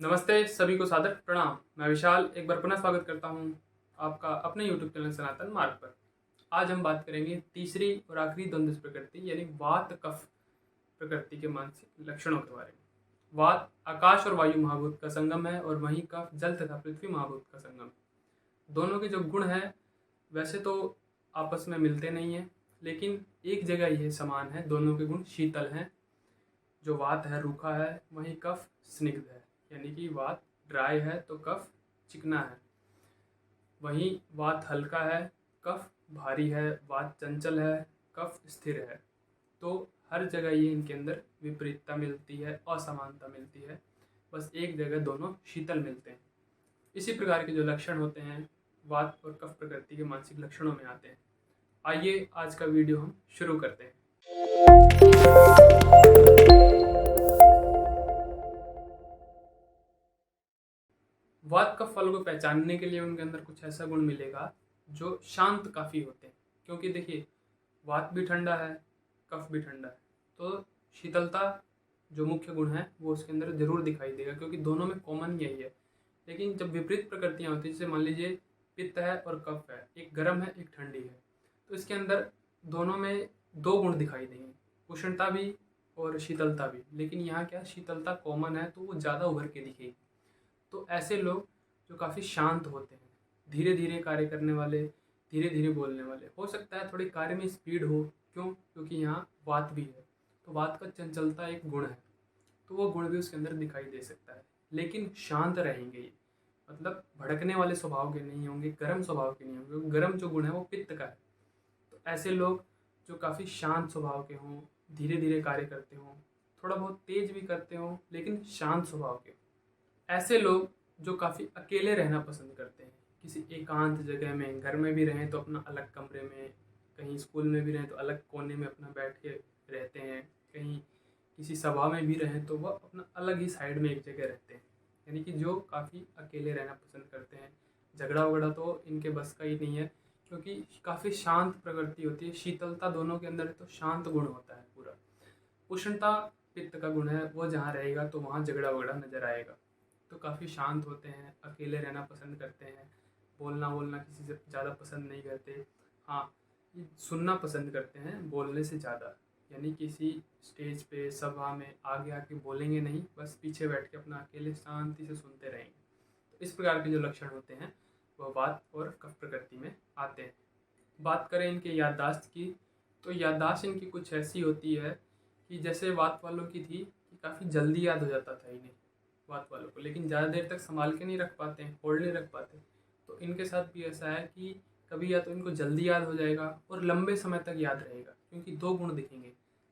नमस्ते सभी को सादर प्रणाम। मैं विशाल एक बार पुनः स्वागत करता हूं आपका अपने यूट्यूब चैनल सनातन मार्ग पर। आज हम बात करेंगे तीसरी और आखिरी द्वंद्व प्रकृति यानी वात कफ प्रकृति के मानसिक लक्षणों के बारे में। वात आकाश और वायु महाभूत का संगम है और वहीं कफ जल तथा पृथ्वी महाभूत का संगम है। दोनों के जो गुण हैं वैसे तो आपस में मिलते नहीं हैं, लेकिन एक जगह ये समान है। दोनों के गुण शीतल हैं। जो वात है रूखा है, वहीं कफ स्निग्ध है, यानी कि वात ड्राई है तो कफ चिकना है। वहीं वात हल्का है, कफ भारी है। वात चंचल है, कफ स्थिर है। तो हर जगह ये इनके अंदर विपरीतता मिलती है, असमानता मिलती है। बस एक जगह दोनों शीतल मिलते हैं। इसी प्रकार के जो लक्षण होते हैं वात और कफ प्रकृति के मानसिक लक्षणों में आते हैं। आइए आज का वीडियो हम शुरू करते हैं। वात कफ फल को पहचानने के लिए उनके अंदर कुछ ऐसा गुण मिलेगा जो शांत काफ़ी होते हैं। क्योंकि देखिए, वात भी ठंडा है, कफ भी ठंडा है, तो शीतलता जो मुख्य गुण है वो उसके अंदर जरूर दिखाई देगा, क्योंकि दोनों में कॉमन यही है। लेकिन जब विपरीत प्रकृतियाँ होती हैं, जैसे मान लीजिए पित्त है और कफ है, एक गर्म है एक ठंडी है, तो इसके अंदर दोनों में दो गुण दिखाई देंगे, उष्णता भी और शीतलता भी। लेकिन यहाँ क्या, शीतलता कॉमन है तो वो ज़्यादा उभर के दिखेगी। तो ऐसे लोग जो काफ़ी शांत होते हैं, धीरे धीरे कार्य करने वाले, धीरे धीरे बोलने वाले, हो सकता है थोड़ी कार्य में स्पीड हो। क्यों? क्योंकि यहाँ वात भी है, तो वात का चंचलता एक गुण है, तो वो गुण भी उसके अंदर दिखाई दे सकता है। लेकिन शांत रहेंगे ये, मतलब भड़कने वाले स्वभाव के नहीं होंगे, गर्म स्वभाव के नहीं होंगे। गर्म जो गुण है वो पित्त का है। तो ऐसे लोग जो काफ़ी शांत स्वभाव के हों, धीरे धीरे कार्य करते हों, थोड़ा बहुत तेज भी करते हों, लेकिन शांत स्वभाव के, ऐसे लोग जो काफ़ी अकेले रहना पसंद करते हैं, किसी एकांत जगह में, घर में भी रहें तो अपना अलग कमरे में, कहीं स्कूल में भी रहें तो अलग कोने में अपना बैठ के रहते हैं, कहीं किसी सभा में भी रहें तो वह अपना अलग ही साइड में एक जगह रहते हैं। यानी कि जो काफ़ी अकेले रहना पसंद करते हैं। झगड़ा वगड़ा तो इनके बस का ही नहीं है, क्योंकि काफ़ी शांत प्रकृति होती है। शीतलता दोनों के अंदर है तो शांत गुण होता है पूरा। उष्णता पित्त का गुण है, वो जहाँ रहेगा तो वहाँ झगड़ा वगड़ा नजर आएगा। तो काफ़ी शांत होते हैं, अकेले रहना पसंद करते हैं, बोलना बोलना किसी से ज़्यादा पसंद नहीं करते। हाँ, ये सुनना पसंद करते हैं बोलने से ज़्यादा। यानी किसी स्टेज पे सभा में आगे आके बोलेंगे नहीं, बस पीछे बैठ के अपना अकेले शांति से सुनते रहेंगे। तो इस प्रकार के जो लक्षण होते हैं वह वात और कफ प्रकृति में आते हैं। बात करें इनके याददाश्त की, तो याददाश्त इनकी कुछ ऐसी होती है कि जैसे वात वालों की थी कि काफ़ी जल्दी याद हो जाता था इन्हें, बात वालों को, लेकिन ज़्यादा देर तक संभाल के नहीं रख पाते हैं, होल्ड नहीं रख पाते। तो इनके साथ भी ऐसा है कि कभी या तो इनको जल्दी याद हो जाएगा और लंबे समय तक याद रहेगा, क्योंकि दो गुण दिखेंगे।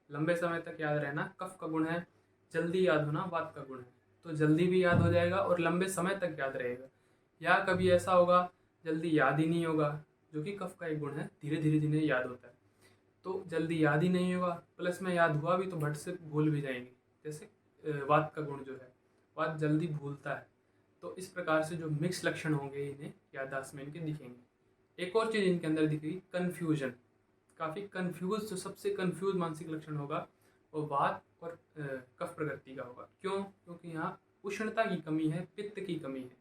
लंबे समय तक याद रहना कफ का गुण है, जल्दी याद होना वात का गुण है। तो जल्दी भी याद हो जाएगा और लंबे समय तक याद रहेगा। या कभी ऐसा होगा जल्दी याद ही नहीं होगा, जो कि कफ का एक गुण है, धीरे धीरे धीरे याद होता है। तो जल्दी याद ही नहीं होगा, प्लस में याद हुआ भी तो भट से भूल भी जाएंगे। जैसे वात का गुण जो है, वात जल्दी भूलता है। तो इस प्रकार से जो मिक्स लक्षण होंगे इन्हें याददाश्त में इनके दिखेंगे। एक और चीज़ इनके अंदर दिखेगी, कन्फ्यूजन। काफ़ी कन्फ्यूज, जो सबसे कन्फ्यूज मानसिक लक्षण होगा वो वात और कफ प्रकृति का होगा। क्यों? क्योंकि यहाँ उष्णता की कमी है, पित्त की कमी है।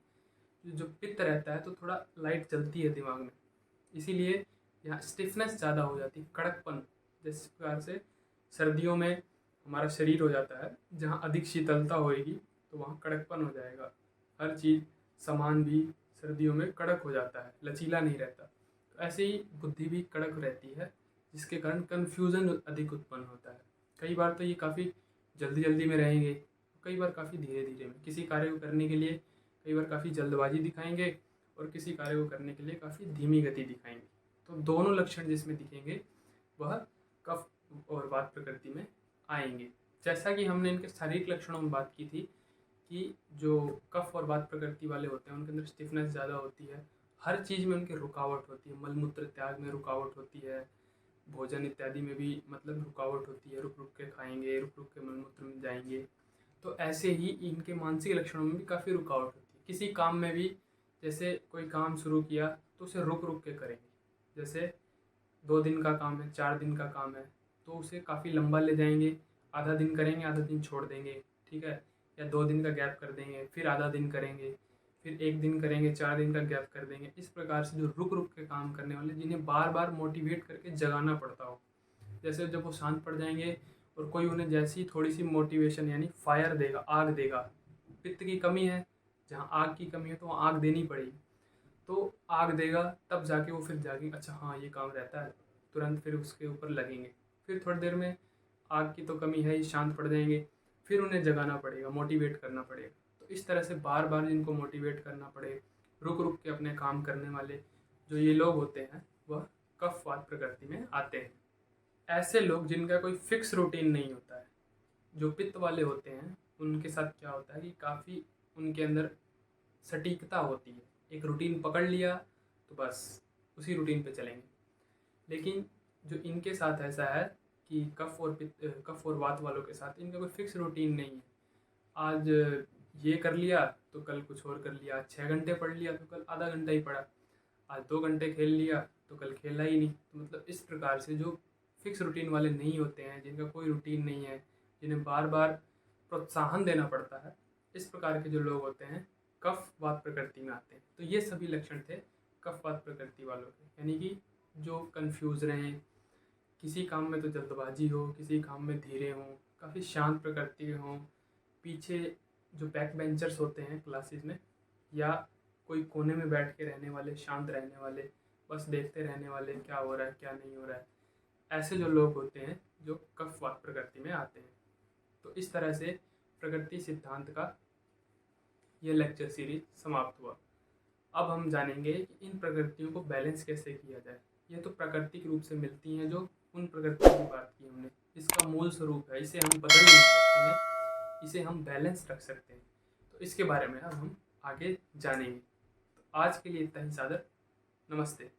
जो पित्त रहता है तो थोड़ा लाइट जलती है दिमाग में, इसीलिए यहाँ स्टिफनेस ज़्यादा हो जाती है, कड़कपन। जिस प्रकार से सर्दियों में हमारा शरीर हो जाता है, जहाँ अधिक शीतलता होएगी तो वहाँ कड़कपन हो जाएगा। हर चीज़, सामान भी सर्दियों में कड़क हो जाता है, लचीला नहीं रहता। तो ऐसे ही बुद्धि भी कड़क रहती है, जिसके कारण कन्फ्यूज़न अधिक उत्पन्न होता है। कई बार तो ये काफ़ी जल्दी जल्दी में रहेंगे, कई बार काफ़ी धीरे धीरे में। किसी कार्य को करने के लिए कई बार काफ़ी जल्दबाजी दिखाएंगे और किसी कार्य को करने के लिए काफ़ी धीमी गति दिखाएंगे। तो दोनों लक्षण जिसमें दिखेंगे वह कफ और वात प्रकृति में आएंगे। जैसा कि हमने इनके शारीरिक लक्षणों में बात की थी कि जो कफ और वात प्रकृति वाले होते हैं उनके अंदर स्टिफनेस ज़्यादा होती है, हर चीज़ में उनकी रुकावट होती है, मलमूत्र त्याग में रुकावट होती है, भोजन इत्यादि में भी मतलब रुकावट होती है, रुक रुक के खाएंगे, रुक रुक के मलमूत्र में जाएंगे। तो ऐसे ही इनके मानसिक लक्षणों में भी काफ़ी रुकावट होती है। किसी काम में भी, जैसे कोई काम शुरू किया तो उसे रुक रुक के करेंगे। जैसे 2 दिन का काम है, 4 दिन का काम है, तो उसे काफ़ी लंबा ले जाएंगे, आधा दिन करेंगे, आधा दिन छोड़ देंगे, ठीक है। या 2 दिन का गैप कर देंगे, फिर आधा दिन करेंगे, फिर 1 दिन करेंगे, 4 दिन का गैप कर देंगे। इस प्रकार से जो रुक रुक के काम करने वाले, जिन्हें बार बार मोटिवेट करके जगाना पड़ता हो, जैसे जब वो शांत पड़ जाएंगे और कोई उन्हें जैसी थोड़ी सी मोटिवेशन यानी फायर देगा, आग देगा, पित्त की कमी है, जहाँ आग की कमी है तो वहाँ आग देनी पड़ेगी, तो आग देगा तब जाके वो फिर जागेंगे, अच्छा हाँ ये काम रहता है, तुरंत फिर उसके ऊपर लगेंगे। फिर थोड़ी देर में आग की तो कमी है ही, शांत पड़ जाएंगे, फिर उन्हें जगाना पड़ेगा, मोटिवेट करना पड़ेगा। तो इस तरह से बार बार जिनको मोटिवेट करना पड़े, रुक रुक के अपने काम करने वाले जो ये लोग होते हैं, वह कफवात प्रकृति में आते हैं। ऐसे लोग जिनका कोई फिक्स रूटीन नहीं होता है, जो पित्त वाले होते हैं, उनके साथ क्या होता है कि काफ़ी उनके अंदर सटीकता होती है, एक रूटीन पकड़ लिया तो बस उसी रूटीन पे चलेंगे। लेकिन जो इनके साथ ऐसा है कि कफ और वात वालों के साथ इनका कोई फिक्स रूटीन नहीं है। आज ये कर लिया तो कल कुछ और कर लिया, 6 घंटे पढ़ लिया तो कल आधा घंटा ही पढ़ा, आज 2 घंटे खेल लिया तो कल खेला ही नहीं। तो मतलब इस प्रकार से जो फिक्स रूटीन वाले नहीं होते हैं, जिनका कोई रूटीन नहीं है, जिन्हें बार बार प्रोत्साहन देना पड़ता है, इस प्रकार के जो लोग होते हैं कफ वात प्रकृति में आते हैं। तो ये सभी लक्षण थे कफ वात प्रकृति वालों के, यानी कि जो कंफ्यूज रहें, किसी काम में तो जल्दबाजी हो, किसी काम में धीरे हों, काफ़ी शांत प्रकृति के हों, पीछे जो बैक बेंचर्स होते हैं क्लासेस में, या कोई कोने में बैठ के रहने वाले, शांत रहने वाले, बस देखते रहने वाले क्या हो रहा है क्या नहीं हो रहा है, ऐसे जो लोग होते हैं जो कफ वात प्रकृति में आते हैं। तो इस तरह से प्रकृति सिद्धांत का यह लेक्चर सीरीज समाप्त हुआ। अब हम जानेंगे कि इन प्रकृतियों को बैलेंस कैसे किया जाए। ये तो प्राकृतिक रूप से मिलती हैं, जो उन प्रकृतियों की बात की हमने, इसका मूल स्वरूप है, इसे हम बदल नहीं सकते हैं, इसे हम बैलेंस रख सकते हैं। तो इसके बारे में अब हम आगे जानेंगे। तो आज के लिए इतना ही, सादर नमस्ते।